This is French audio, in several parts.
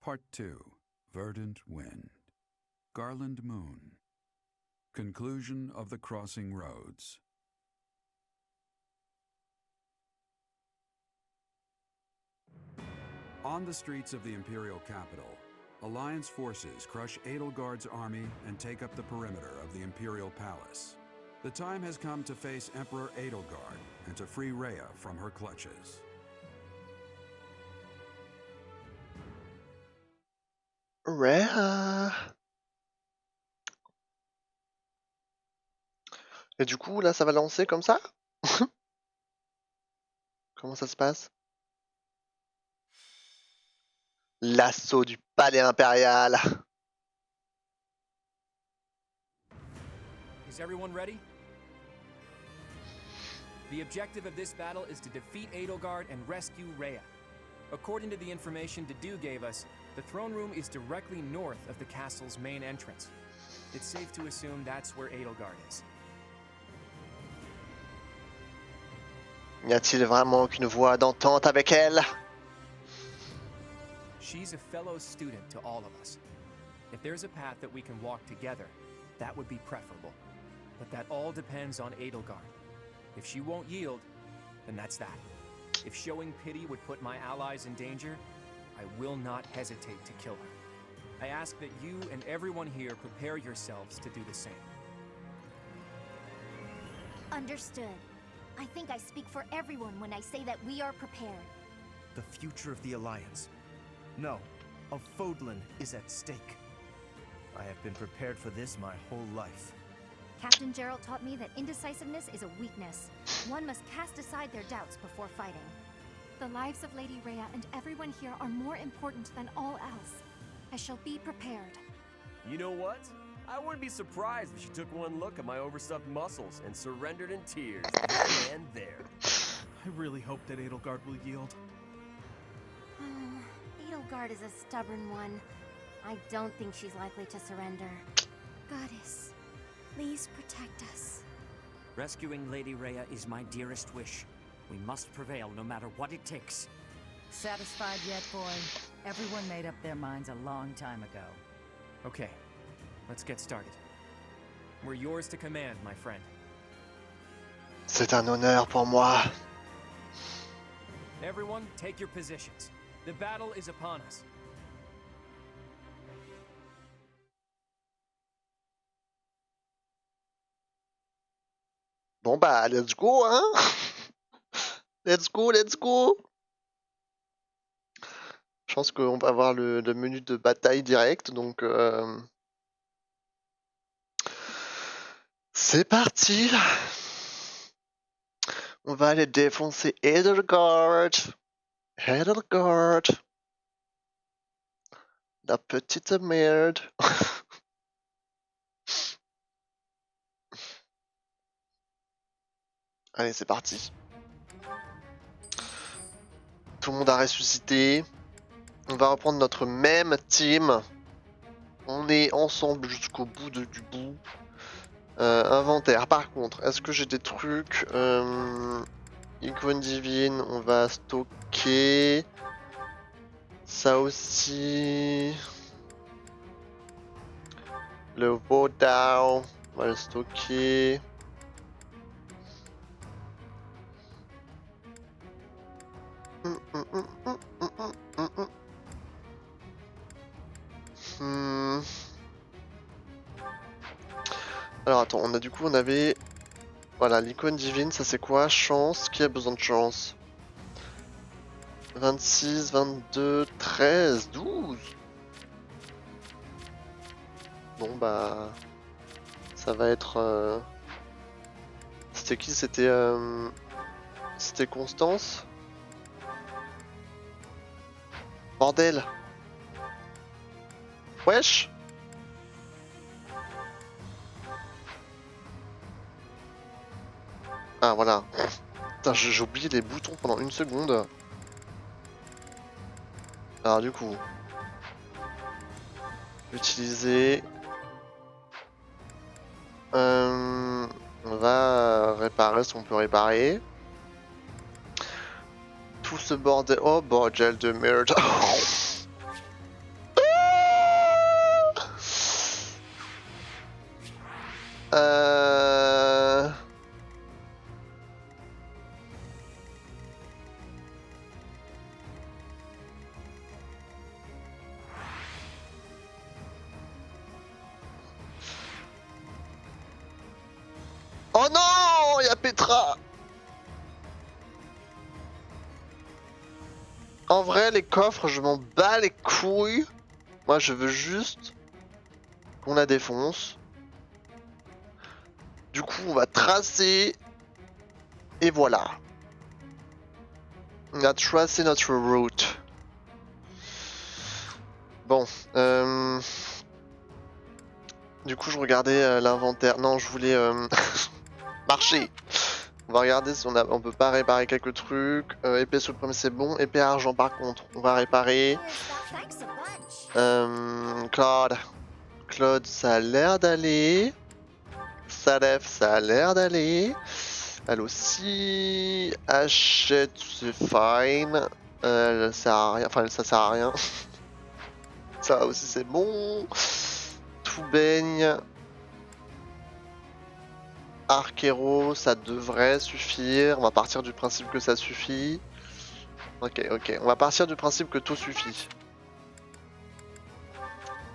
Part 2. Verdant Wind. Garland Moon. Conclusion of the Crossing Roads. On the streets of the Imperial capital, Alliance forces crush Edelgard's army and take up the perimeter of the Imperial Palace. The time has come to face Emperor Edelgard and to free Rhea from her clutches. Rhea. Et du coup, là, ça va lancer comme ça? Comment ça se passe? L'assaut du palais impérial. Is everyone ready? The objective of this battle is to defeat Edelgard and rescue Rhea. According to the information Dedu gave us, the throne room is directly north of the castle's main entrance. It's safe to assume that's where Edelgard is. Y a-t-il vraiment aucune voix d'entente avec elle? She's a fellow student to all of us. If there's a path that we can walk together, that would be preferable. But that all depends on Edelgard. If she won't yield, then that's that. If showing pity would put my allies in danger, I will not hesitate to kill her. I ask that you and everyone here prepare yourselves to do the same. Understood. I think I speak for everyone when I say that we are prepared. The future of the Alliance. No, of Fodlan is at stake. I have been prepared for this my whole life. Captain Gerald taught me that indecisiveness is a weakness. One must cast aside their doubts before fighting. The lives of Lady Rhea and everyone here are more important than all else. I shall be prepared. You know what? I wouldn't be surprised if she took one look at my overstuffed muscles and surrendered in tears then and there. I really hope that Edelgard will yield. Edelgard is a stubborn one. I don't think she's likely to surrender. Goddess, please protect us. Rescuing Lady Rhea is my dearest wish. We must prevail no matter what it takes. Satisfied yet, boy? Everyone made up their minds a long time ago. Okay, let's get started. We're yours to command, my friend. C'est un honneur pour moi. Everyone, take your positions. The battle is upon us. Bon bah, let's go, hein? Let's go, let's go! Je pense qu'on va avoir le menu de bataille direct, donc... C'est parti! On va aller défoncer Edelgard! Edelgard! La petite merde! Allez, c'est parti. Tout le monde a ressuscité. On va reprendre notre même team. On est ensemble jusqu'au bout du bout. Inventaire. Par contre, est-ce que j'ai des trucs Icône divine, on va stocker. Ça aussi. Le VOD, on va le stocker. Alors attends, on avait voilà l'icône divine, ça c'est quoi? Chance, qui a besoin de chance? 26, 22, 13, 12. Bon bah ça va être c'était qui? C'était Constance? Bordel! Wesh! Ah voilà. Putain, j'ai oublié les boutons pendant une seconde. Alors du coup, utiliser. On va réparer ce qu'on peut réparer. Tout ce bordel. Oh bordel de merde. Petra. En vrai, les coffres, je m'en bats les couilles. Moi, je veux juste qu'on la défonce. Du coup, on va tracer. Et voilà. On a tracé notre route. Bon. Du coup, je regardais l'inventaire. Non, je voulais marcher. On va regarder si on peut pas réparer quelques trucs. Épée suprême, c'est bon. Épée argent, par contre, on va réparer. Claude. Claude, ça a l'air d'aller. Salef, ça a l'air d'aller. Elle aussi. Achète, c'est fine. Elle sert à rien. Enfin, ça sert à rien. Ça aussi, c'est bon. Tout baigne. Arquero, ça devrait suffire. On va partir du principe que ça suffit. Ok, ok. On va partir du principe que tout suffit.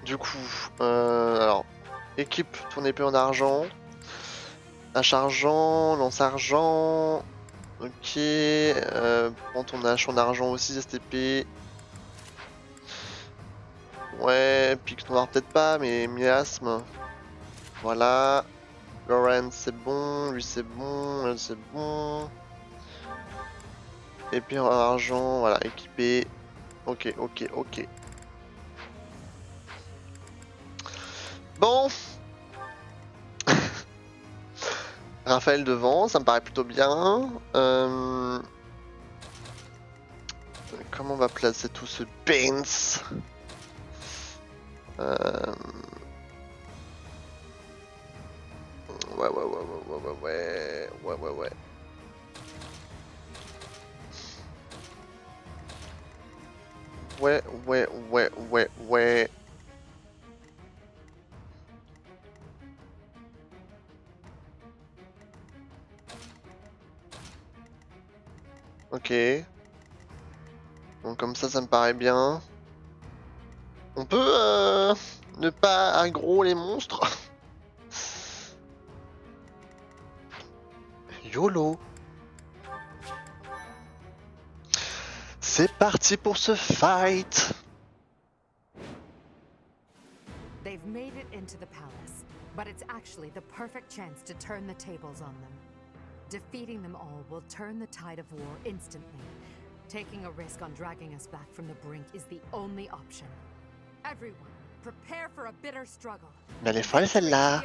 Du coup, alors, équipe ton épée en argent. Hache argent, lance argent. Ok. Prends ton hache en argent aussi, cette épée. Ouais, pique noir peut-être pas, mais miasme. Voilà. Lorenz c'est bon, lui c'est bon, elle c'est bon. Épée en argent, voilà, équipé. Ok, ok, ok. Bon. Raphaël devant, ça me paraît plutôt bien. Comment on va placer tout ce Baines? Ouais. Ouais. Ok. Donc comme ça me paraît bien. On peut ne pas aggro les monstres. YOLO. C'est parti pour ce fight. They've made it into the palace, but it's actually the perfect chance to turn the tables on them. Defeating them all will turn the tide of war instantly. Taking a risk on dragging us back from the brink is the only option. Everyone, prepare for a bitter struggle. Mais elle est folle celle-là.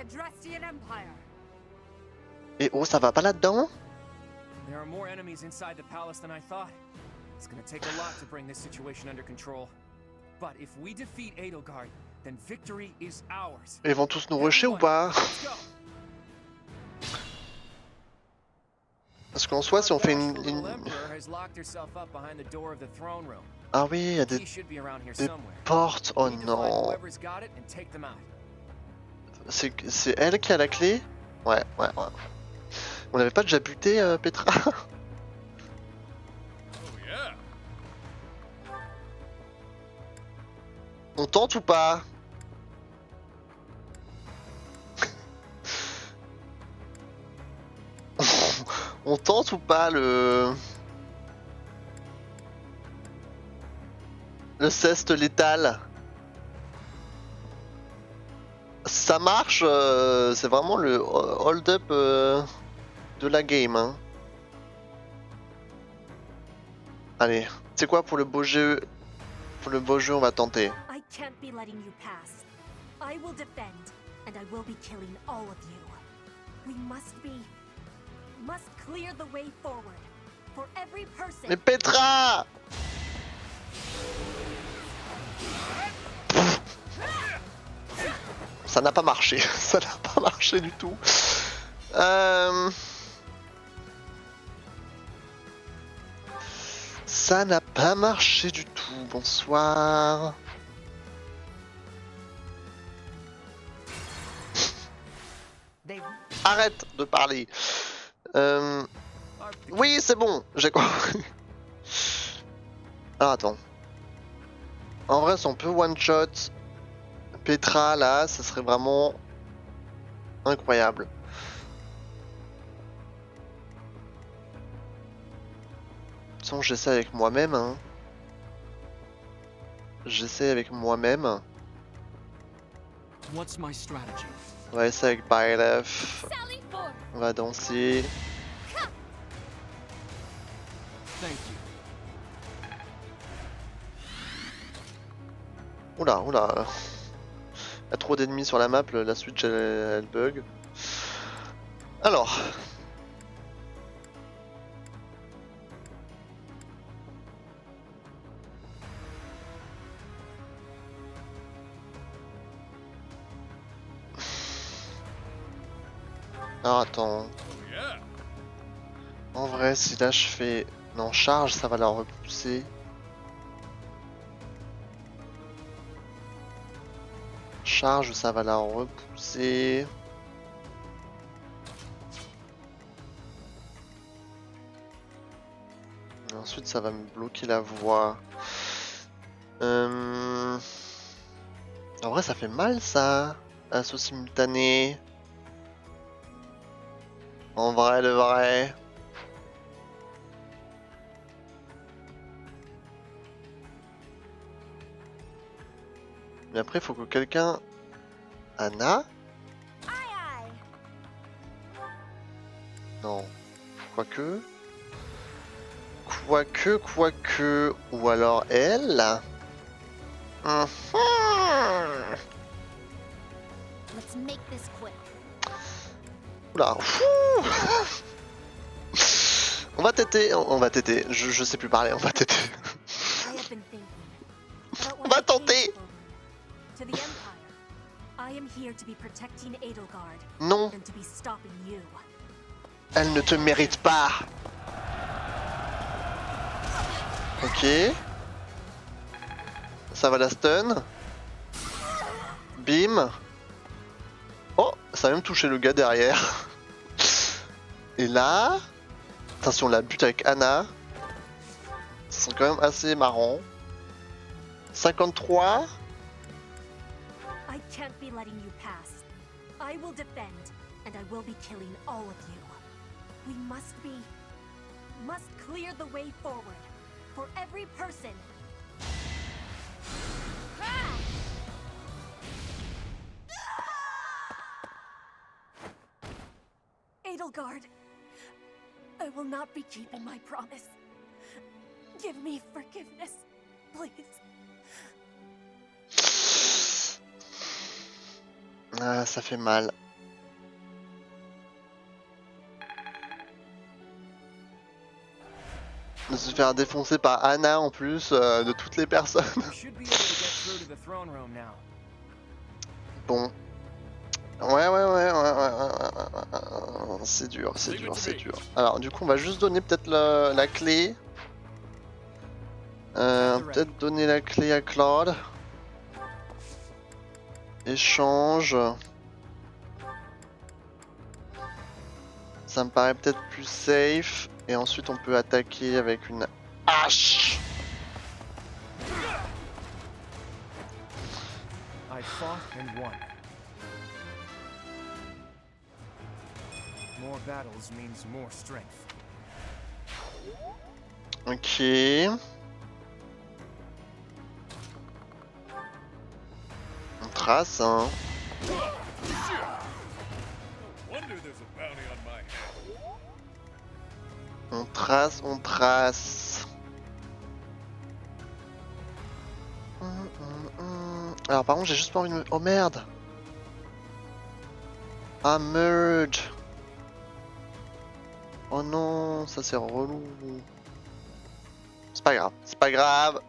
Et oh, ça va pas là-dedans? There are more enemies inside the palace than I thought. It's gonna take a lot to bring this situation under control. But if we defeat Edelgard, then victory is ours. Ils vont tous nous rusher ou pas? Parce qu'en soi, si on fait une... Ah oui, il y a des portes. Oh non. C'est elle qui a la clé? Ouais. On n'avait pas déjà buté Petra? On tente ou pas? On tente ou pas le ceste létal? Ça marche, c'est vraiment le hold-up de la game. Hein. Allez, c'est quoi pour le beau jeu? Pour le beau jeu, on va tenter. I can't be letting you pass. I will defend, and I will be killing all of you. We must clear the way forward for every person. Mais Petra! Ça n'a pas marché, ça n'a pas marché du tout. Ça n'a pas marché du tout. Bonsoir. Arrête de parler. Oui, c'est bon, j'ai compris. Alors attends. En vrai, si on peut one-shot Petra là, ça serait vraiment incroyable. toute façon, j'essaie avec moi-même. Hein. J'essaie avec moi-même. What's my strategy? On va essayer avec Bylef. On va danser. Thank you. Oula, oula. Il y a trop d'ennemis sur la map, la Switch elle bug. Alors. Alors attends. En vrai, si là je fais... Non, charge, ça va la repousser. Charge, ça va la repousser. Et ensuite, ça va me bloquer la voie. En vrai, ça fait mal ça. Assaut simultané. En vrai, de vrai. Mais après, il faut que quelqu'un... Anna? Non. Quoique... Quoique... Ou alors elle? Let's make this quick. Oula. On va têter, je sais plus parler, on va têter. I have been thinking about On what va I came tenter. to the Empire. I am here to be protecting Edelgard Non, and to be stopping you. elle ne te mérite pas. Ok. Ça va la stun. Bim. Oh, ça a même touché le gars derrière. Et là... Attention, la butte avec Anna. C'est quand même assez marrant. 53. I can't be letting you pass. I will defend, and I will be killing all of you. We must clear the way forward for every person. Edelgard, I will not be keeping my promise. Give me forgiveness, please. Ah, ça fait mal. De se faire défoncer par Anna en plus, de toutes les personnes. We should be able to get through to the throne room now. Bon. Ouais. C'est dur. Alors, du coup, on va juste donner peut-être la clé. Peut-être donner la clé à Claude. Échange. Ça me paraît peut-être plus safe. Et ensuite, on peut attaquer avec une hache. I fought and won. More battles means more strength. Ok. On trace, hein. On trace. Alors par contre j'ai juste pas envie de me... Oh merde. Ah merge. Oh non, ça c'est relou. C'est pas grave.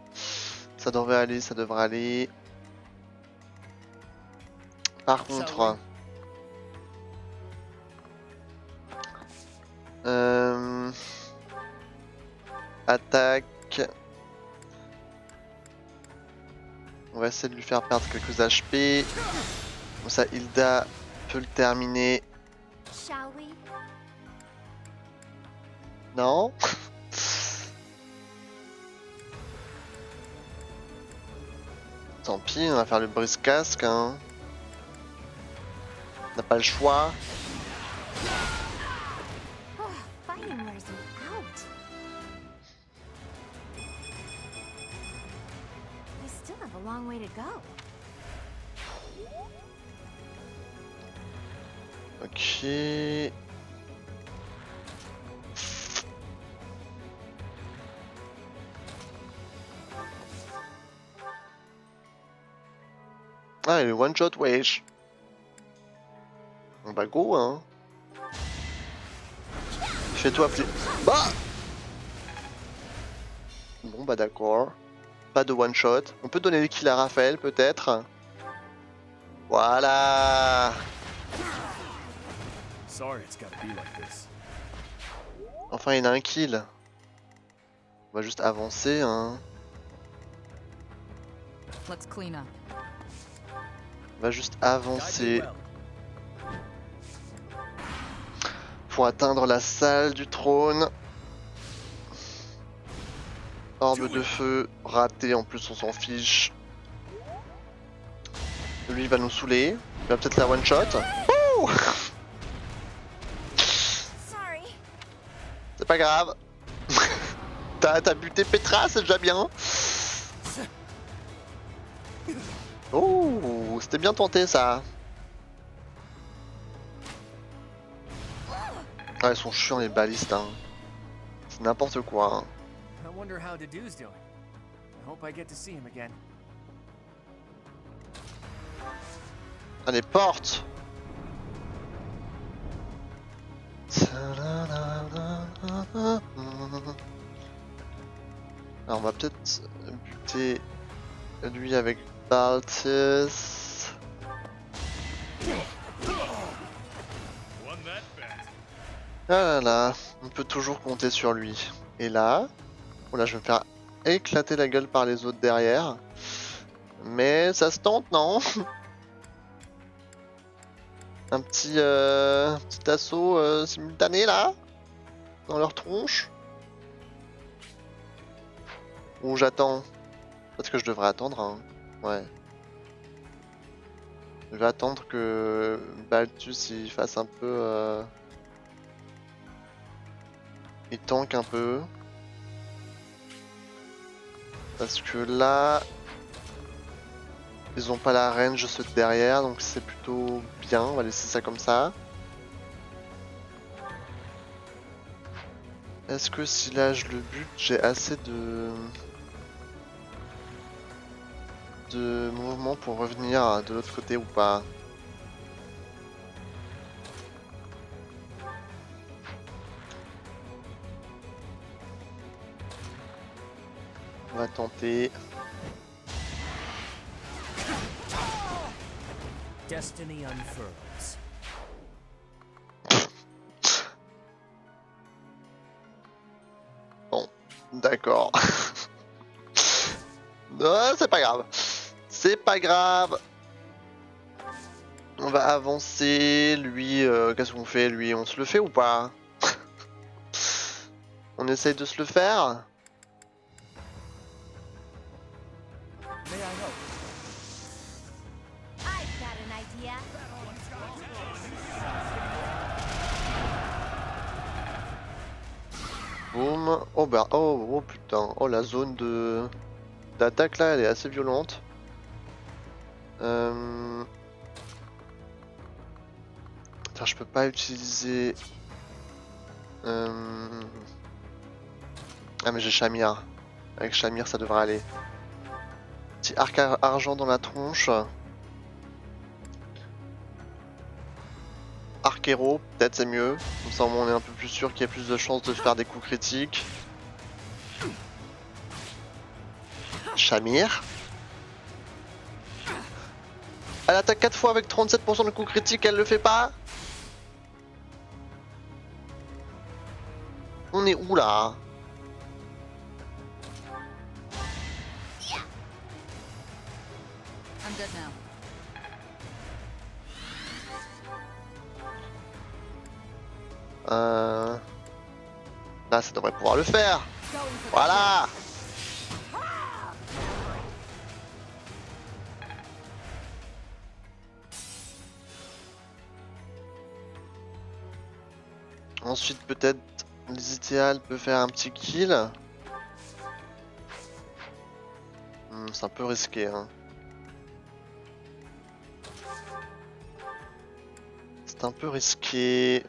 Ça devrait aller. Par contre... Attaque. On va essayer de lui faire perdre quelques HP. Comme ça, Hilda peut le terminer. Shall we? Non. Tant pis, on va faire le brise-casque. Hein. On n'a pas le choix. Fighting wears me out. long way to go. Ok. Ah, il est one shot, wesh. Bah go, hein. Fais-toi plaisir. Bah. Bon bah d'accord. Pas de one shot. On peut donner le kill à Raphaël peut-être. Voilà. Sorry it's gotta be like this. Enfin il a un kill. On va juste avancer, hein. Let's clean up. On va juste avancer pour atteindre la salle du trône. Orbe de feu, raté, en plus on s'en fiche. Lui il va nous saouler. Il va peut-être la one shot. Ouh. Sorry. C'est pas grave. T'as buté Petra, c'est déjà bien. Oh, c'était bien tenté ça. Ah, ils sont chiants les balistes, hein. C'est n'importe quoi. Hein. I wonder how Dedue's doing. I hope I get to see him again. Ah, les portes. Alors on va peut-être buter lui avec Balthus. Ah là là, on peut toujours compter sur lui. Et là, oh là je vais me faire éclater la gueule par les autres derrière. Mais ça se tente, non? Un petit assaut simultané là? Dans leur tronche? Ou j'attends? Peut-être que je devrais attendre, hein. Ouais. Je vais attendre que Balthus il fasse un peu... Il tank un peu. Parce que là... Ils ont pas la range ceux de derrière, donc c'est plutôt bien, on va laisser ça comme ça. Est-ce que si là je le bute, j'ai assez de mouvement pour revenir de l'autre côté ou pas? On va tenter. Destiny unfurls. Bon, d'accord. Non, c'est pas grave. C'est pas grave. On va avancer. Lui, qu'est-ce qu'on fait? Lui, on se le fait ou pas? On essaye de se le faire? May I help? I've got an idea. Boum. Oh bah, oh putain. Oh la zone de d'attaque là, elle est assez violente. Attends, je peux pas utiliser... Ah mais j'ai Shamir. Avec Shamir ça devrait aller. Petit arc argent dans la tronche. Arc-héros, peut-être c'est mieux. Comme ça au moins on est un peu plus sûr qu'il y a plus de chances de faire des coups critiques. Shamir. Elle attaque 4 fois avec 37% de coups critiques, elle le fait pas. On est où là? I'm good now. Là ça devrait pouvoir le faire. Voilà. Ensuite peut-être l'idéal peut faire un petit kill. C'est un peu risqué hein. être un peu risqué.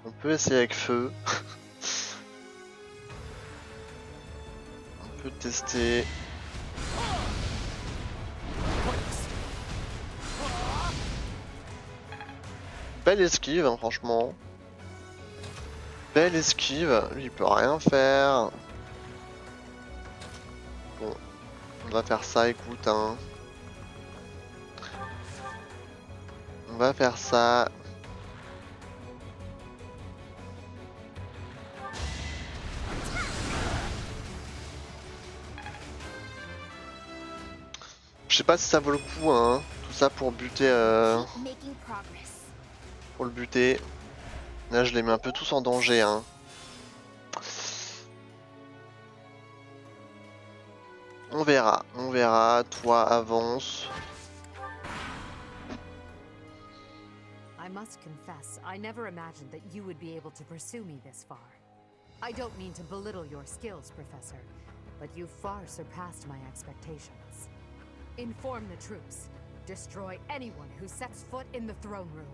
On peut essayer avec feu. On peut tester. Belle esquive, hein, franchement. Belle esquive. Lui, il peut rien faire. Bon. On va faire ça, écoute, hein. On va faire ça. Je sais pas si ça vaut le coup, hein. Tout ça pour buter. Keep making progress. Pour le buter. Là, je les mets un peu tous en danger, hein. On verra. Toi, avance. I must confess, I never imagined that you would be able to pursue me this far. I don't mean to belittle your skills, Professor, but you've far surpassed my expectations. Inform the troops. Destroy anyone who sets foot in the throne room.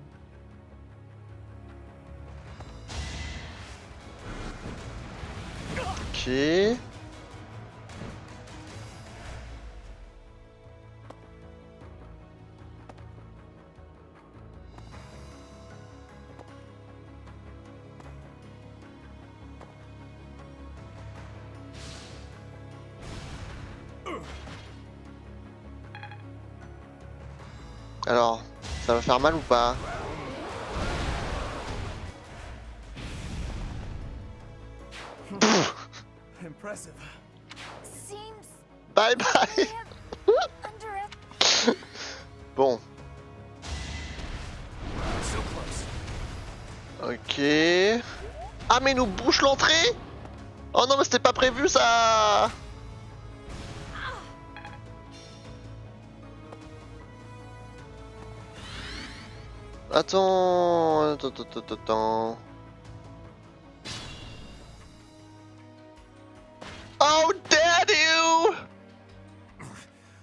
Ok. Alors, ça va faire mal ou pas? Impressive. Seems Bye bye. under Bon, So close. ok. Ah mais il nous bouche l'entrée? Oh non mais c'était pas prévu ça. Attends. Oh dare you!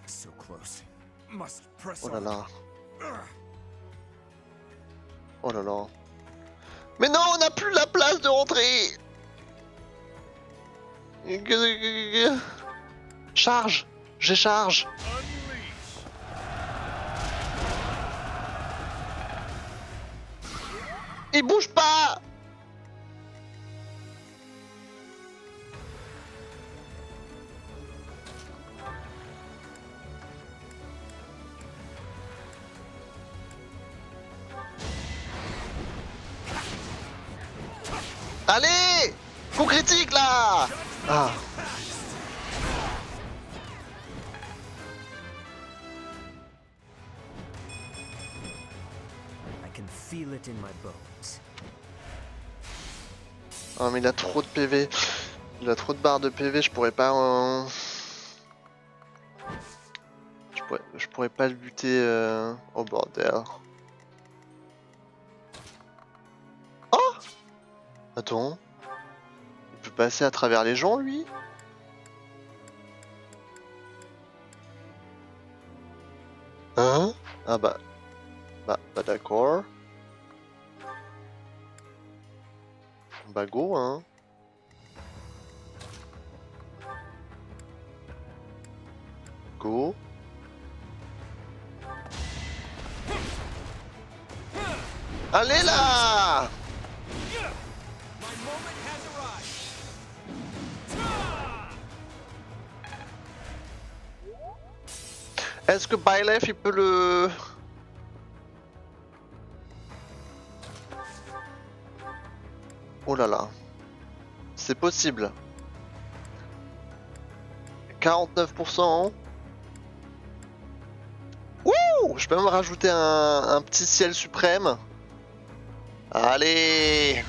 So close. Must press Oh là on. là. Oh là là. Mais non, on n'a plus la place de rentrer. Charge. J'ai charge. Il bouge pas. Allez! Coup critique là! Ah. I can feel it in my bones. Oh mais il a trop de PV. Il a trop de barres de PV, je pourrais pas... Je pourrais pas le buter... Oh bordel. Oh! Attends. Il peut passer à travers les gens lui? Hein? Ah bah... Bah d'accord. Bah go hein. Go. Allez là! Est-ce que Byleth il peut le... Oh là là. C'est possible. 49%. Wouh! Je peux même rajouter un petit ciel suprême. Allez!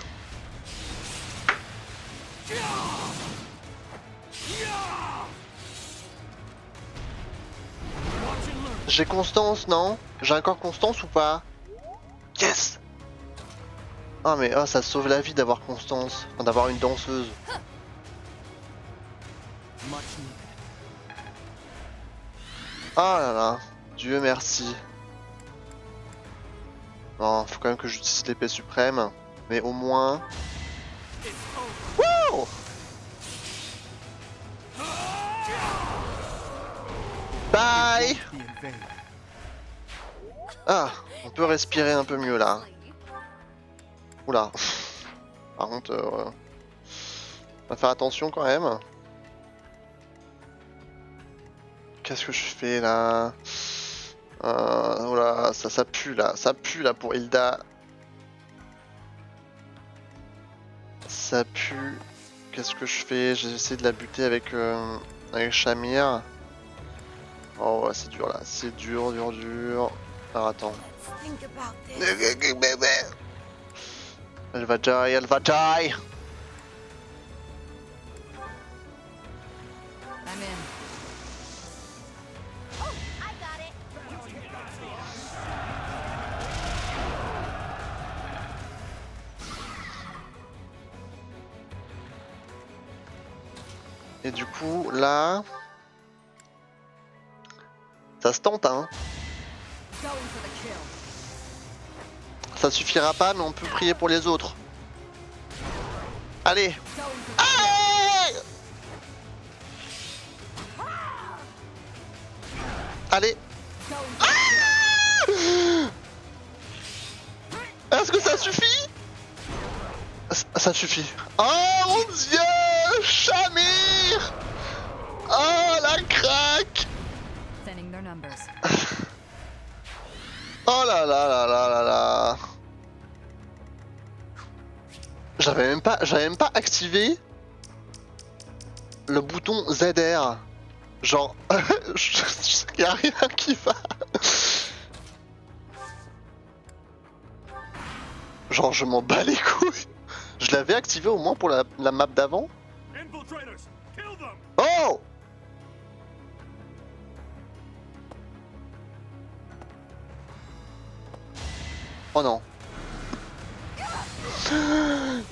J'ai Constance, non? J'ai encore Constance ou pas? Yes! Ah mais ça sauve la vie d'avoir Constance, enfin, d'avoir une danseuse. Much needed. Ah là là, Dieu merci. Bon, faut quand même que j'utilise l'épée suprême. Mais au moins... Wouh! Bye! Ah, on peut respirer un peu mieux là. Oula. Par contre, on va faire attention quand même. Qu'est-ce que je fais là? Oula, ça pue là pour Hilda. Ça pue. Qu'est-ce que je fais? J'ai essayé de la buter avec Shamir. Oh ouais, c'est dur là, c'est dur. Alors attends. Elle va die. I'm in. Et du coup, là... Ça se tente, hein. Ça suffira pas, mais on peut prier pour les autres. Allez. Allez. Est-ce que ça suffit? Ça suffit. Oh mon dieu, Shamir. Oh la craque. Oh là là là là là là. J'avais même pas activé le bouton ZR. Genre, y a rien qui va. Genre, je m'en bats les couilles. Je l'avais activé au moins pour la map d'avant. Oh! Oh non.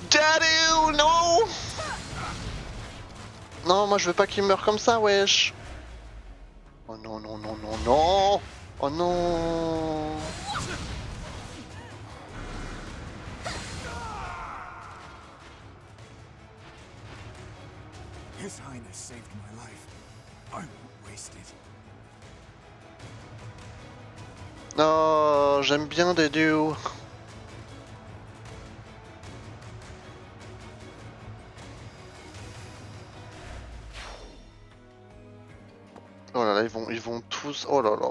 Daddy, non! Non, moi je veux pas qu'il meure comme ça, wesh. Oh non, non, non, non, non! Oh non! His Highness saved my life. I won't waste it. Oh, j'aime bien Dédé. Oh là là, ils vont tous. Oh là là,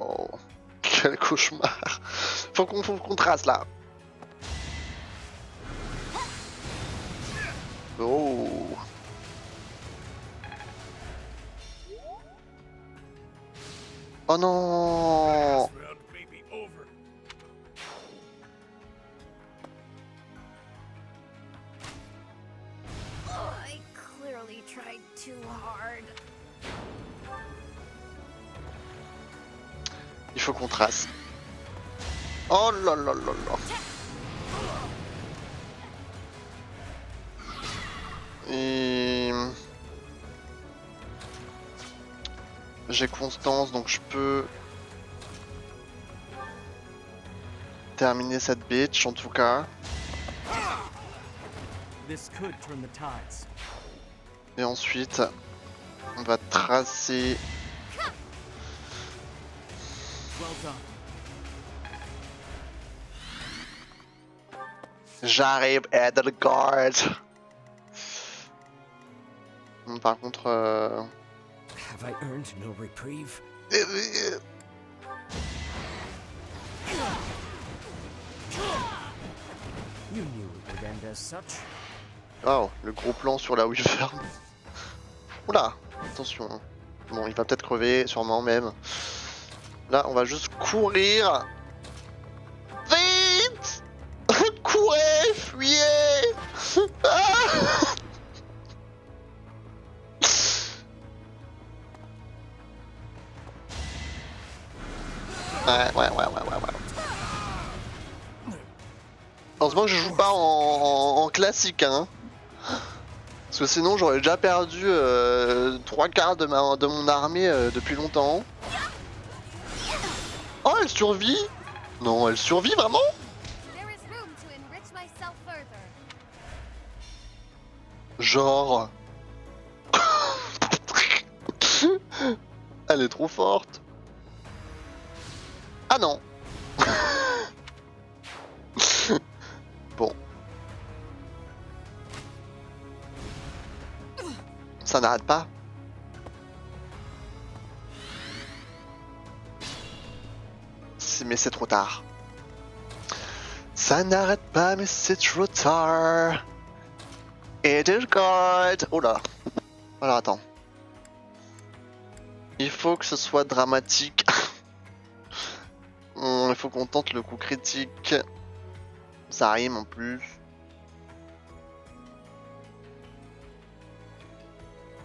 quel cauchemar. Faut qu'on trace là. Oh. Oh non. I clearly tried too hard. Il faut qu'on trace. Oh là là là là. Et... j'ai Constance, donc je peux terminer cette bitch en tout cas. Et ensuite, on va tracer. J'arrive, Edelgard. Par contre, Have I earned no reprieve? You knew it would end as such. Oh, le gros plan sur la Wyvern. Oula, attention. Hein. Bon, il va peut-être crever, sûrement même. Là, on va juste courir. Vite! Courez, fuyez! Ah! Ouais. Heureusement que je joue pas en classique, hein. Parce que sinon j'aurais déjà perdu 3/4 de mon armée depuis longtemps. Oh, elle survit? Non, elle survit vraiment? Genre... Elle est trop forte. Ah non. Bon. Ça n'arrête pas. Mais c'est trop tard. Ça n'arrête pas, mais c'est trop tard. Edelgard. Oh là. Alors attends. Il faut que ce soit dramatique. Il faut qu'on tente le coup critique. Ça rime en plus.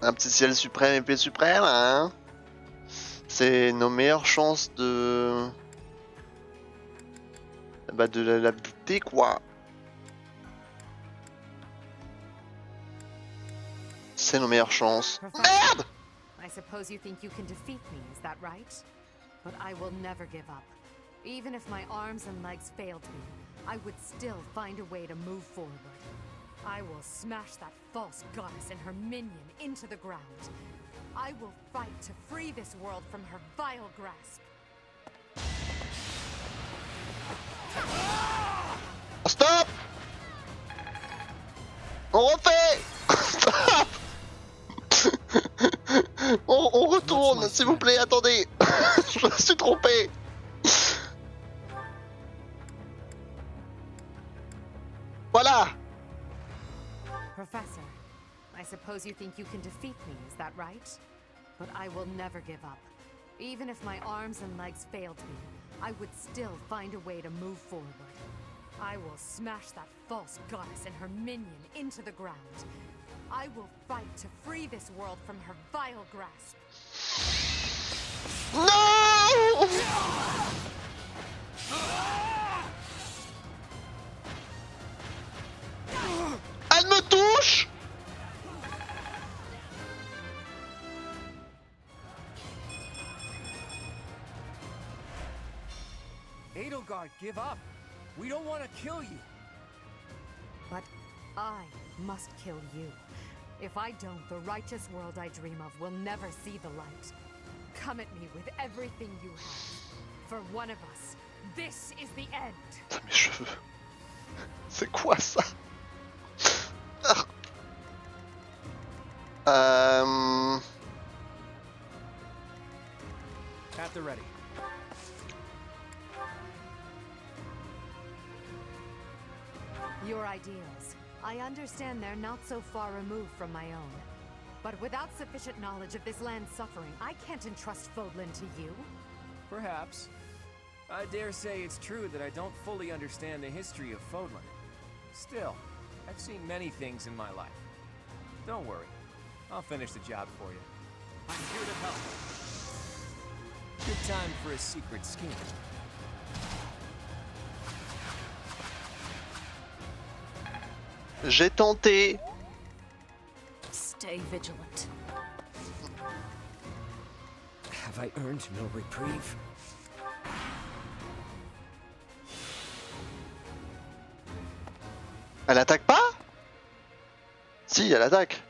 Un petit ciel suprême, épée suprême, hein. C'est nos meilleures chances de... Bah de la buter quoi. C'est nos meilleures chances. Merde! I suppose you think you can defeat me, is that right? But I will never give up. Even if my arms and legs failed me, I would still find a way to move forward. I will smash that false goddess and her minion into the ground. I will fight to free this world from her vile grasp. Stop! On refait! Stop! On retourne, s'il vous plaît, attendez! Je me suis trompé! Voilà! Professor, I suppose you think you can defeat me, is that right? But I will never give up. Even if my arms and legs failed me, I would still find a way to move forward. I will smash that false goddess and her minion into the ground. I will fight to free this world from her vile grasp. Non! Elle me touche! Edelgard, give up. We don't want to kill you. But I must kill you. If I don't, the righteous world I dream of will never see the light. Come at me with everything you have. For one of us, this is the end. Mes cheveux. C'est quoi ça? At the ready. Your ideals. I understand they're not so far removed from my own. But without sufficient knowledge of this land's suffering, I can't entrust Fodlan to you. Perhaps. I dare say it's true that I don't fully understand the history of Fodlan. Still, I've seen many things in my life. Don't worry. I'll finish the job for you. I'm here to help. Good time for a secret scheme. J'ai tenté. Stay vigilant. Have I earned no reprieve? Elle attaque pas? Si, elle attaque.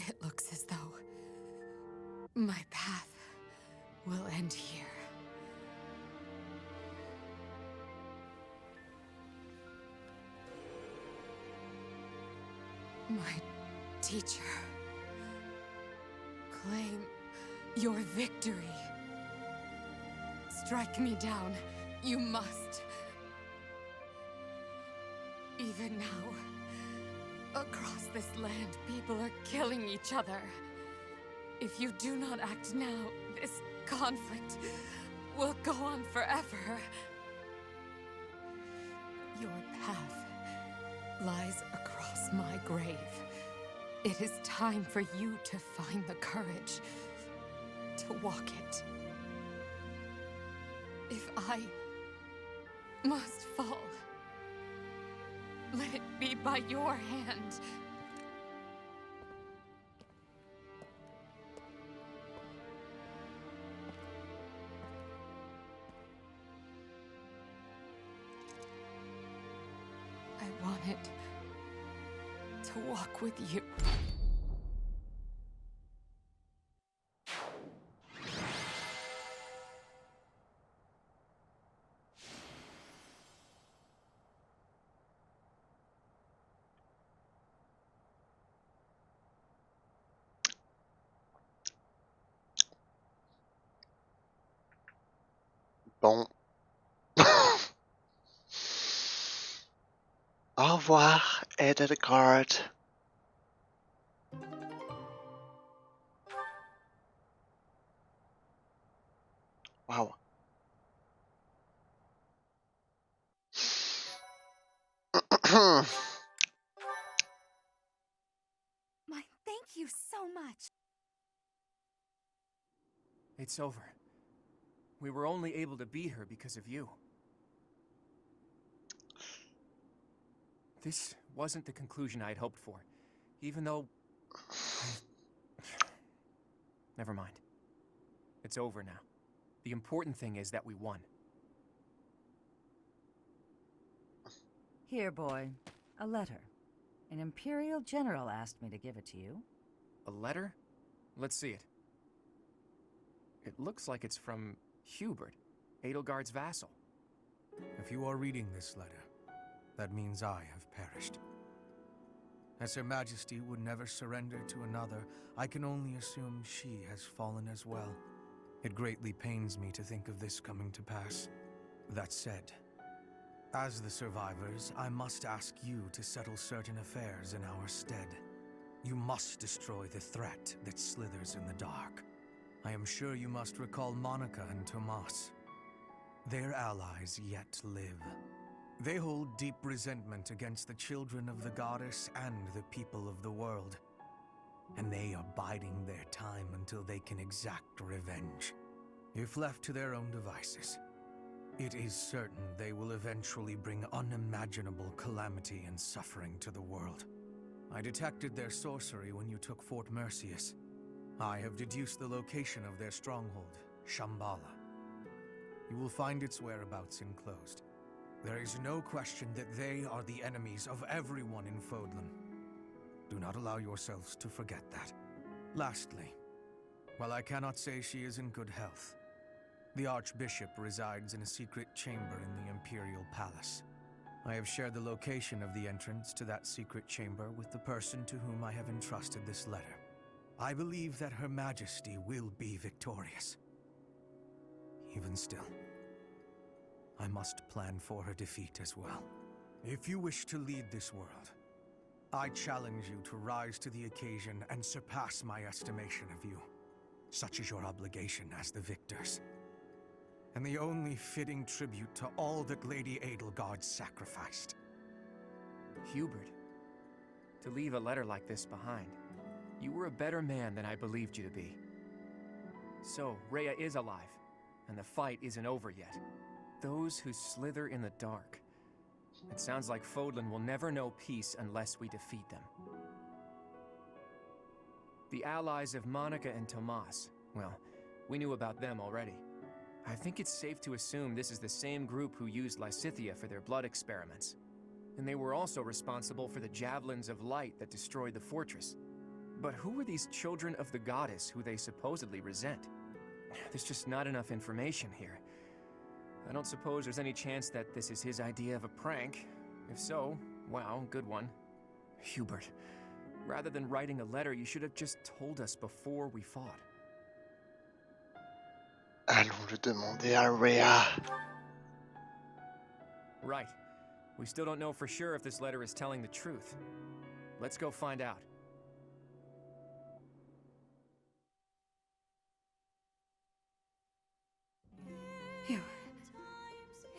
It looks as though my path will end here. My teacher, claim your victory. Strike me down, you must. Even now, across this land, people are killing each other. If you do not act now, this conflict will go on forever. Your path lies across my grave. It is time for you to find the courage to walk it. If I must fall, let it be by your hand. I wanted to walk with you. Bon. Au revoir, Edelgard. Wow. Thank you so much. It's over. We were only able to beat her because of you. This wasn't the conclusion I had hoped for, even though... Never mind. It's over now. The important thing is that we won. Here, boy. A letter. An Imperial General asked me to give it to you. A letter? Let's see it. It looks like it's from Hubert, Edelgard's vassal. If you are reading this letter, that means I have perished. As Her Majesty would never surrender to another, I can only assume she has fallen as well. It greatly pains me to think of this coming to pass. That said, as the survivors, I must ask you to settle certain affairs in our stead. You must destroy the threat that slithers in the dark. I am sure you must recall Monica and Tomas. Their allies yet live. They hold deep resentment against the children of the goddess and the people of the world. And they are biding their time until they can exact revenge. If left to their own devices, it is certain they will eventually bring unimaginable calamity and suffering to the world. I detected their sorcery when you took Fort Mercius. I have deduced the location of their stronghold, Shambhala. You will find its whereabouts enclosed. There is no question that they are the enemies of everyone in Fodlan. Do not allow yourselves to forget that. Lastly, while I cannot say she is in good health, the Archbishop resides in a secret chamber in the Imperial Palace. I have shared the location of the entrance to that secret chamber with the person to whom I have entrusted this letter. I believe that Her Majesty will be victorious. Even still, I must plan for her defeat as well. If you wish to lead this world, I challenge you to rise to the occasion and surpass my estimation of you. Such is your obligation as the victors, and the only fitting tribute to all that Lady Edelgard sacrificed. Hubert, to leave a letter like this behind, you were a better man than I believed you to be. So, Rhea is alive, and the fight isn't over yet. Those who slither in the dark. It sounds like Fodlan will never know peace unless we defeat them. The allies of Monica and Tomas, well, we knew about them already. I think it's safe to assume this is the same group who used Lysithea for their blood experiments. And they were also responsible for the javelins of light that destroyed the fortress. But who are these children of the goddess who they supposedly resent? There's just not enough information here. I don't suppose there's any chance that this is his idea of a prank. If so, wow, good one. Hubert, rather than writing a letter, you should have just told us before we fought. Allons le demander à Rhea. Right. We still don't know for sure if this letter is telling the truth. Let's go find out.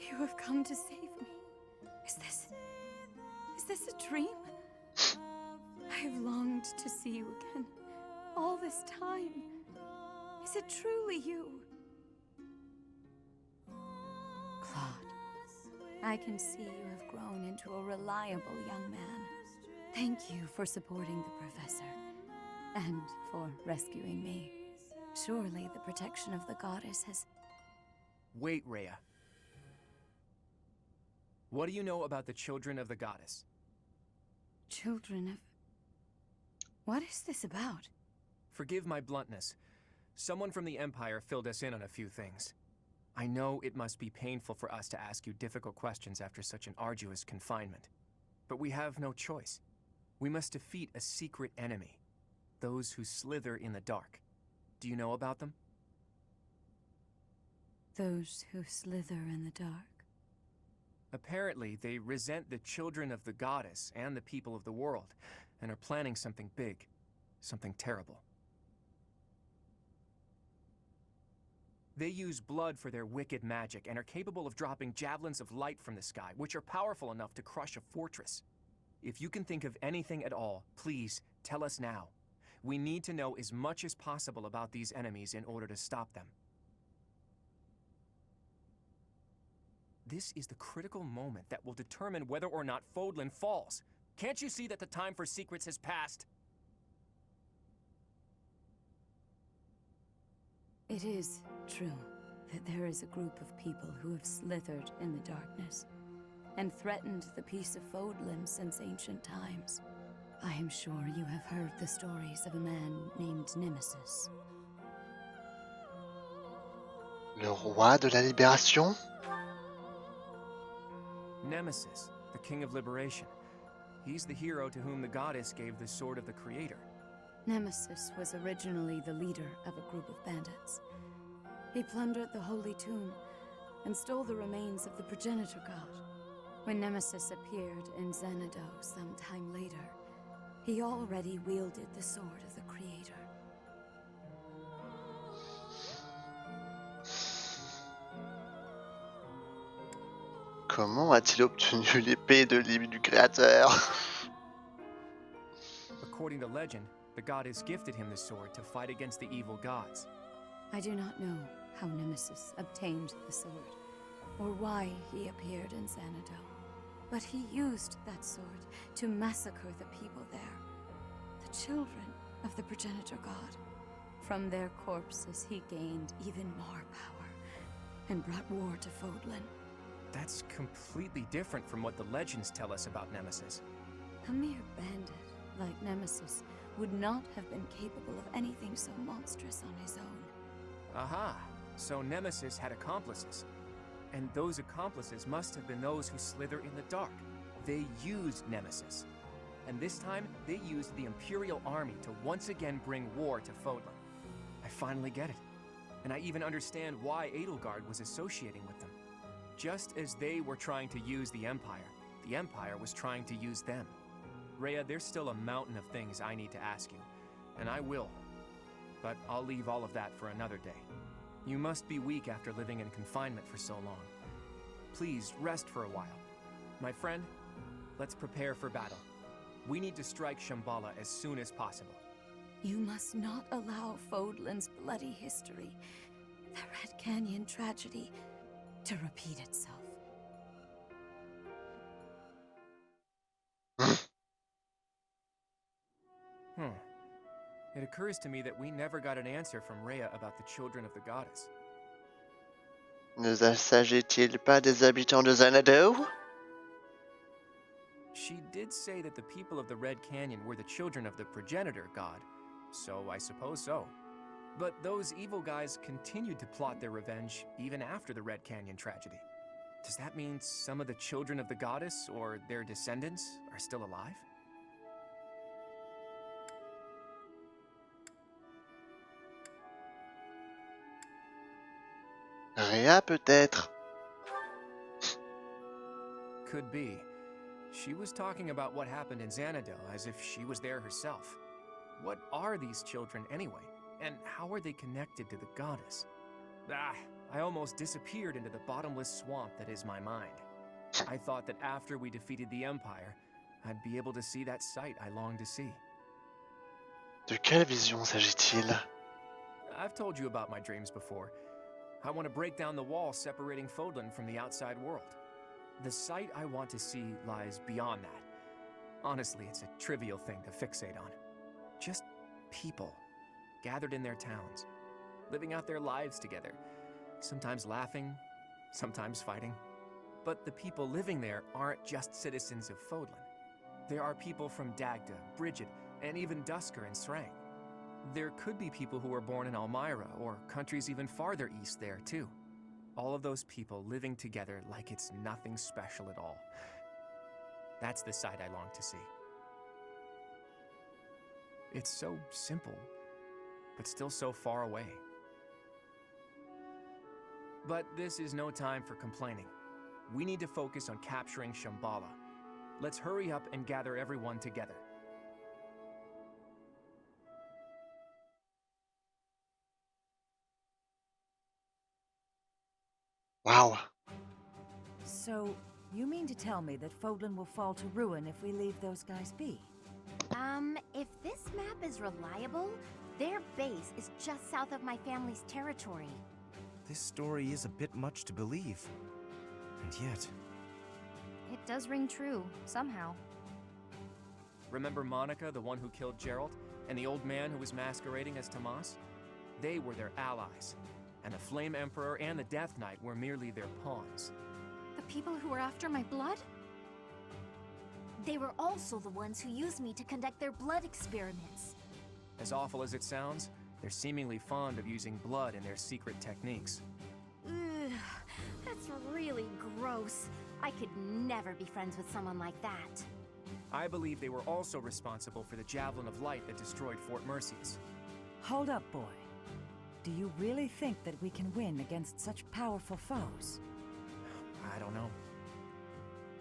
You have come to save me. Is this a dream? I've longed to see you again. All this time. Is it truly you? Claude, I can see you have grown into a reliable young man. Thank you for supporting the professor, and for rescuing me. Surely the protection of the goddess has... Wait, Rhea. What do you know about the children of the goddess? Children of... What is this about? Forgive my bluntness. Someone from the Empire filled us in on a few things. I know it must be painful for us to ask you difficult questions after such an arduous confinement. But we have no choice. We must defeat a secret enemy. Those who slither in the dark. Do you know about them? Those who slither in the dark. Apparently, they resent the children of the goddess and the people of the world, and are planning something big, something terrible. They use blood for their wicked magic and are capable of dropping javelins of light from the sky, which are powerful enough to crush a fortress. If you can think of anything at all, please tell us now. We need to know as much as possible about these enemies in order to stop them. This is the critical moment that will determine whether or not Fodlan falls. Can't you see that the time for secrets has passed? It is true that there is a group of people who have slithered in the darkness and threatened the peace of Fodlan since ancient times. I am sure you have heard the stories of a man named Nemesis. Le roi de la libération? Nemesis, the king of liberation. He's the hero to whom the goddess gave the sword of the creator. Nemesis was originally the leader of a group of bandits. He plundered the holy tomb and stole the remains of the progenitor god. When Nemesis appeared in Xanadu some time later, he already wielded the sword of the creator. Comment a-t-il obtenu l'épée du créateur? According to legend, the goddess gifted him the sword to fight against the evil gods. I do not know how Nemesis obtained the sword, or why he appeared in Xanadu, but he used that sword to massacre the people there, the children of the progenitor god. From their corpses he gained even more power, and brought war to Fodlan. That's completely different from what the legends tell us about Nemesis. A mere bandit like Nemesis would not have been capable of anything so monstrous on his own. Aha! So Nemesis had accomplices. And those accomplices must have been those who slither in the dark. They used Nemesis. And this time, they used the Imperial army to once again bring war to Fodlan. I finally get it. And I even understand why Edelgard was associating with them. Just as they were trying to use the Empire was trying to use them. Rhea, there's still a mountain of things I need to ask you, and I will. But I'll leave all of that for another day. You must be weak after living in confinement for so long. Please rest for a while. My friend, let's prepare for battle. We need to strike Shambhala as soon as possible. You must not allow Fodlan's bloody history, the Red Canyon tragedy, to repeat itself. It occurs to me that we never got an answer from Rhea about the children of the goddess. Ne s'agit-il pas des habitants de Xanadu? She did say that the people of the Red Canyon were the children of the progenitor god, so I suppose so. But those evil guys continued to plot their revenge even after the Red Canyon tragedy. Does that mean some of the children of the goddess, or their descendants, are still alive? Rhea peut-être. Could be. She was talking about what happened in Xanadu as if she was there herself. What are these children anyway? And how are they connected to the goddess? I almost disappeared into the bottomless swamp that is my mind. I thought that after we defeated the Empire, I'd be able to see that sight I longed to see. De quelle vision s'agit-il? I've told you about my dreams before. I want to break down the wall separating Fodlan from the outside world. The sight I want to see lies beyond that. Honestly, it's a trivial thing to fixate on. Just people, gathered in their towns, living out their lives together, sometimes laughing, sometimes fighting. But the people living there aren't just citizens of Fodlan. There are people from Dagda, Brigid, and even Dusker and Srang. There could be people who were born in Almyra, or countries even farther east there, too. All of those people living together like it's nothing special at all. That's the sight I long to see. It's so simple, but still so far away. But this is no time for complaining. We need to focus on capturing Shambhala. Let's hurry up and gather everyone together. Wow. So, you mean to tell me that Fodlan will fall to ruin if we leave those guys be? If this map is reliable, their base is just south of my family's territory. This story is a bit much to believe. And yet... It does ring true, somehow. Remember Monica, the one who killed Geralt, and the old man who was masquerading as Tomas? They were their allies, and the Flame Emperor and the Death Knight were merely their pawns. The people who were after my blood? They were also the ones who used me to conduct their blood experiments. As awful as it sounds, they're seemingly fond of using blood in their secret techniques. Ugh, that's really gross. I could never be friends with someone like that. I believe they were also responsible for the Javelin of Light that destroyed Fort Merceus. Hold up, boy. Do you really think that we can win against such powerful foes? I don't know.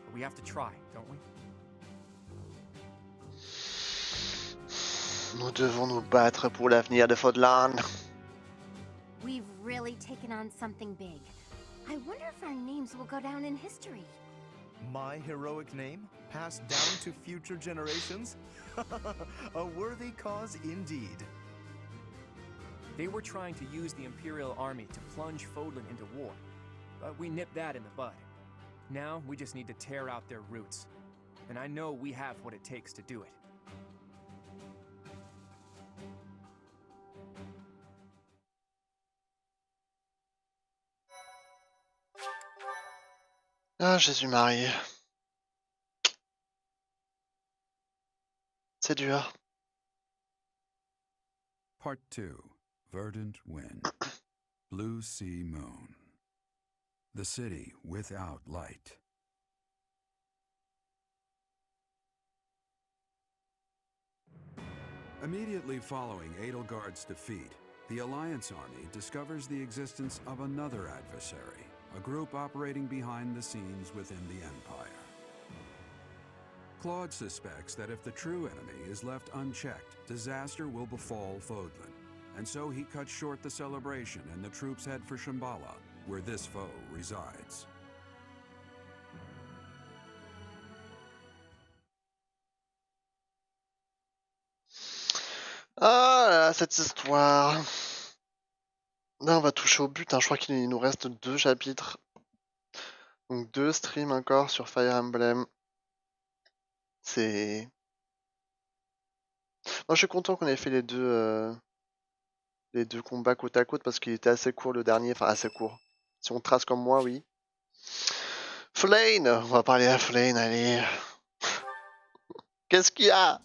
But we have to try, don't we? Nous devons nous battre pour l'avenir de Fodlan. We've really taken on something big. I wonder if our names will go down in history. My heroic name passed down to future generations? A worthy cause indeed. They were trying to use the Imperial Army to plunge Fodlan into war, but we nipped that in the bud. Now we just need to tear out their roots, and I know we have what it takes to do it. Ah, Jésus-Marie. C'est dur. Part 2. Verdant Wind. Blue Sea Moon. The city without light. Immediately following Edelgard's defeat, the Alliance army discovers the existence of another adversary, a group operating behind the scenes within the Empire. Claude suspects that if the true enemy is left unchecked, disaster will befall Fodlan, and so he cuts short the celebration and the troops head for Shambhala, where this foe resides. Ah là là, cette histoire. Là, on va toucher au but, hein. Je crois qu'il nous reste 2 chapitres. Donc 2 streams encore sur Fire Emblem. C'est... Moi, je suis content qu'on ait fait les deux combats côte à côte parce qu'il était assez court le dernier. Enfin, assez court. Si on trace comme moi, oui. Flane! On va parler à Flane, allez. Qu'est-ce qu'il y a?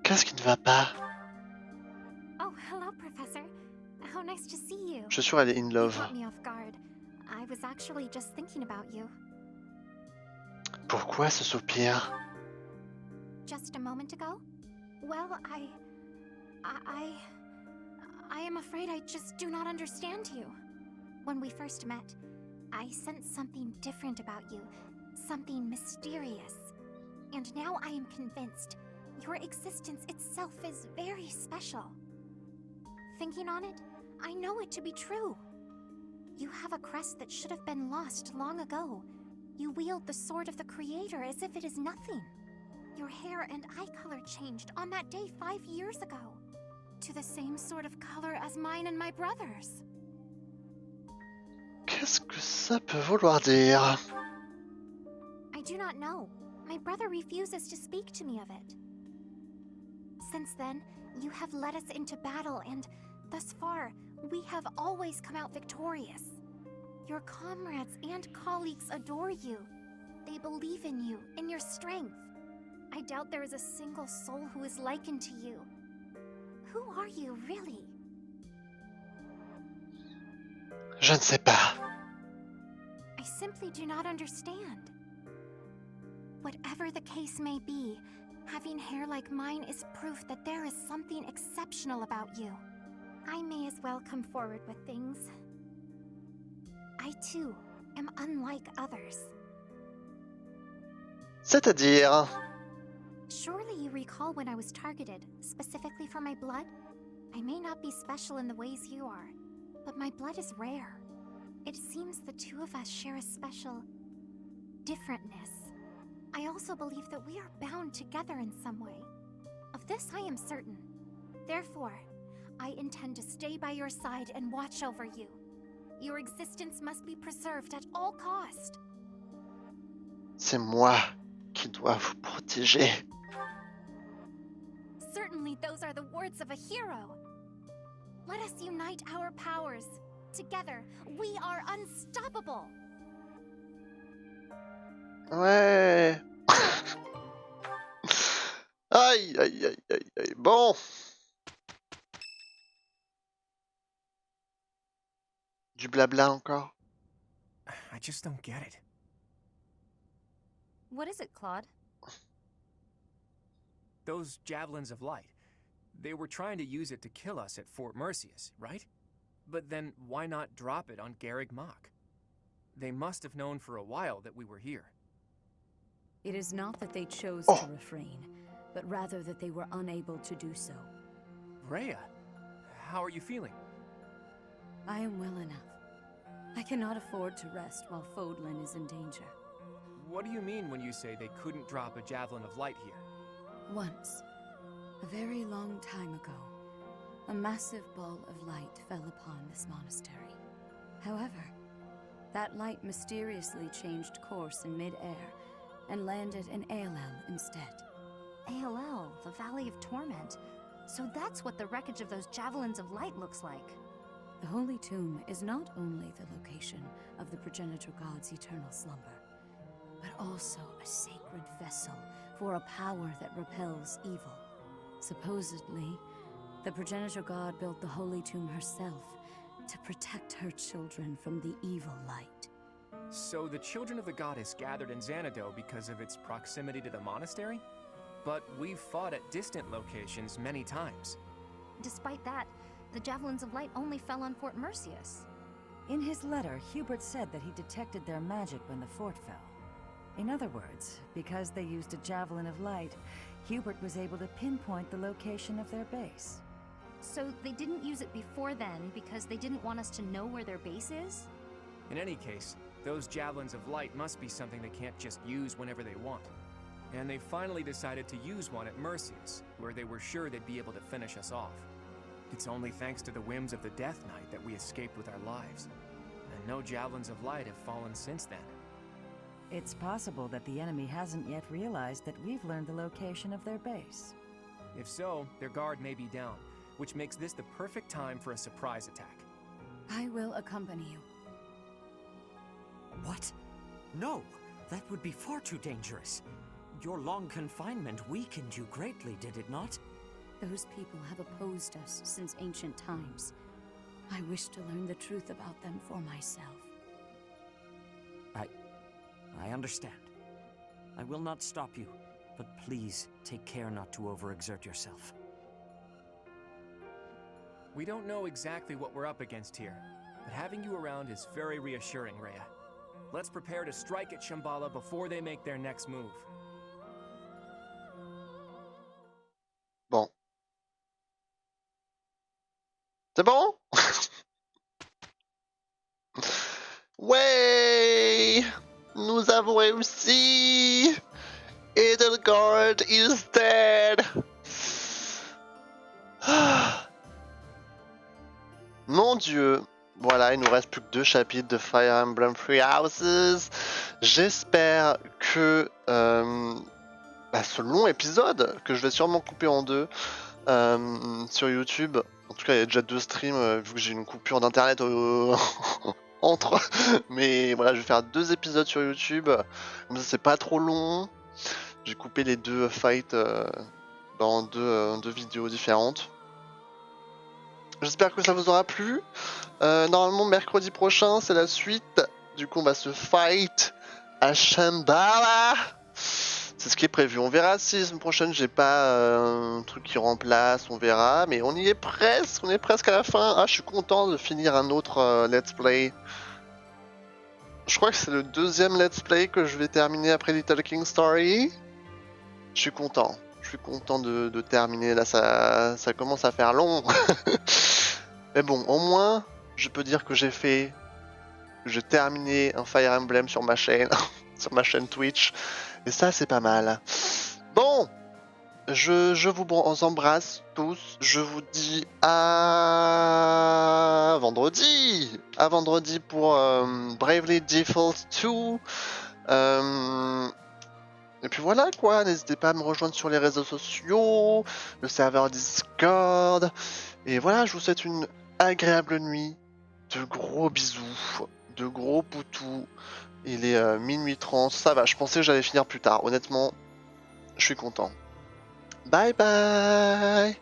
Qu'est-ce qui ne va pas? Oh, hello, Professor. How nice to see you. Je suis sûr elle est in You love. caught me off guard. I was actually just thinking about you. Pourquoi ce soupir? Just a moment ago? Well, I am afraid I just do not understand you. When we first met, I sensed something different about you, something mysterious. And now I am convinced your existence itself is very special. Thinking on it, I know it to be true. You have a crest that should have been lost long ago, You wield the sword of the Creator as if it is nothing. Your hair and eye color changed on that day 5 years ago, to the same sort of color as mine and my brother's. Qu'est-ce que ça peut vouloir dire? I do not know. My brother refuses to speak to me of it. Since then, you have led us into battle, and thus far, we have always come out victorious. Your comrades and colleagues adore you. They believe in you, in your strength. I doubt there is a single soul who is likened to you. Who are you, really? Je ne sais pas. I simply do not understand. Whatever the case may be, having hair like mine is proof that there is something exceptional about you. I may as well come forward with things. I too am unlike others. C'est-à-dire? Surely you recall when I was targeted, specifically for my blood? I may not be special in the ways you are, but my blood is rare. It seems the two of us share a special differentness. I also believe that we are bound together in some way. Of this I am certain. Therefore, I intend to stay by your side and watch over you. Your existence must be preserved at all cost. C'est moi qui dois vous protéger. Certainly those are the words of a hero. Let us unite our powers. Together, we are unstoppable. Ouais. Aïe, aïe, aïe, aïe, aïe. Bon. Du blabla encore. I just don't get it. What is it, Claude? Those javelins of light. They were trying to use it to kill us at Fort Mercius, right? But then why not drop it on Garreg Mach? They must have known for a while that we were here. It is not that they chose to refrain, but rather that they were unable to do so. Rhea, how are you feeling? I am well enough. I cannot afford to rest while Fodlan is in danger. What do you mean when you say they couldn't drop a javelin of light here? Once, a very long time ago, a massive ball of light fell upon this monastery. However, that light mysteriously changed course in mid-air and landed in Aelel instead. Aelel, the Valley of Torment. So that's what the wreckage of those javelins of light looks like. The Holy Tomb is not only the location of the progenitor god's eternal slumber, but also a sacred vessel for a power that repels evil. Supposedly, the progenitor god built the Holy Tomb herself to protect her children from the evil light. So the children of the goddess gathered in Xanadu because of its proximity to the monastery? But we've fought at distant locations many times. Despite that, the javelins of light only fell on Fort Mercius. In his letter, Hubert said that he detected their magic when the fort fell. In other words, because they used a javelin of light, Hubert was able to pinpoint the location of their base. So they didn't use it before then because they didn't want us to know where their base is? In any case, those javelins of light must be something they can't just use whenever they want. And they finally decided to use one at Mercius, where they were sure they'd be able to finish us off. It's only thanks to the whims of the Death Knight that we escaped with our lives. And no javelins of light have fallen since then. It's possible that the enemy hasn't yet realized that we've learned the location of their base. If so, their guard may be down, which makes this the perfect time for a surprise attack. I will accompany you. What? No, that would be far too dangerous. Your long confinement weakened you greatly, did it not? Those people have opposed us since ancient times. I wish to learn the truth about them for myself. I understand. I will not stop you, but please take care not to overexert yourself. We don't know exactly what we're up against here, but having you around is very reassuring, Rhea. Let's prepare to strike at Shambhala before they make their next move. Bon. C'est bon? Ouais! Nous avons réussi. Edelgard is dead. Mon dieu. Voilà, il nous reste plus que 2 chapitres de Fire Emblem Three Houses. J'espère que ce long épisode, que je vais sûrement couper en 2 sur YouTube. En tout cas, il y a déjà 2 streams, vu que j'ai une coupure d'internet entre. Mais voilà, je vais faire 2 épisodes sur YouTube. Comme ça, c'est pas trop long. J'ai coupé les 2 fights dans 2 vidéos différentes. J'espère que ça vous aura plu. Normalement, mercredi prochain, c'est la suite. Du coup, on va se fight à Shambhala. C'est ce qui est prévu. On verra si la semaine prochaine, j'ai pas un truc qui remplace. On verra. Mais on y est presque. On est presque à la fin. Ah, je suis content de finir un autre let's play. Je crois que c'est le 2e let's play que je vais terminer après Little King Story. Je suis content. Je suis content de terminer. Là, ça commence à faire long. Mais bon, au moins, je peux dire que j'ai terminé un Fire Emblem sur ma chaîne, sur ma chaîne Twitch. Et ça, c'est pas mal. Bon, je vous embrasse tous. Je vous dis à vendredi. À vendredi pour Bravely Default 2. Et puis voilà quoi, n'hésitez pas à me rejoindre sur les réseaux sociaux, le serveur Discord. Et voilà, je vous souhaite une agréable nuit, de gros bisous, de gros poutous. Il est minuit 30, ça va, je pensais que j'allais finir plus tard. Honnêtement, je suis content. Bye bye.